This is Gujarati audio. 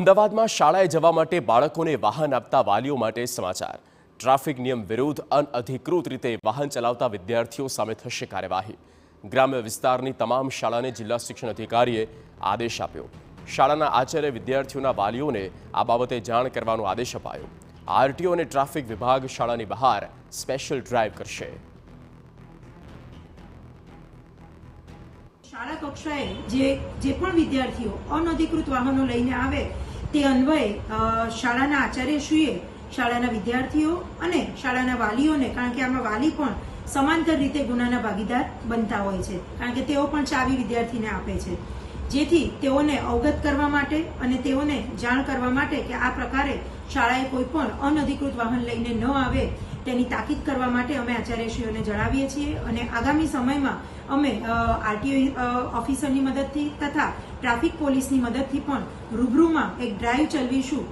અમદાવાદમાં શાળાએ જવા માટે બાળકોને વાહન આપતા વાલીઓ માટે સમાચાર। ટ્રાફિક નિયમ વિરુદ્ધ અનઅધિકૃત રીતે વાહન ચલાવતા વિદ્યાર્થીઓ સામે થશે કાર્યવાહી। ગ્રામ્ય વિસ્તારની તમામ શાળાને જિલ્લા શિક્ષણ અધિકારીએ આદેશ આપ્યો। શાળાના આચાર્ય વિદ્યાર્થીઓના વાલીઓને આ બાબતે જાણ કરવાનો આદેશ અપાયો। આરટીઓ અને ટ્રાફિક વિભાગ શાળાની બહાર સ્પેશિયલ ડ્રાઈવ કરશે। શાળા કક્ષાએ જે પણ વિદ્યાર્થીઓ અનધિકૃત વાહનો લઈને આવે તે અન્વયે શાળાના આચાર્યશ્રીએ શાળાના વિદ્યાર્થીઓ અને શાળાના વાલીઓને, કારણ કે આમાં વાલી પણ સમાંતર રીતે ગુનાના ભાગીદાર બનતા હોય છે, કારણ કે તેઓ પણ ચાવી વિદ્યાર્થીને આપે છે, જેથી તેઓને અવગત કરવા માટે અને તેઓને જાણ કરવા માટે કે આ પ્રકારે શાળાએ કોઈ પણ અનધિકૃત વાહન લઈને ન આવે તેની તાકીદ કરવા માટે અમે આચાર્યશ્રીઓને જણાવીએ છીએ। અને આગામી સમયમાં અમે આરટીઓ ઓફિસરની મદદથી તથા ટ્રાફિક પોલીસની મદદથી પણ રૂબરૂમાં એક ડ્રાઈવ ચલાવીશું।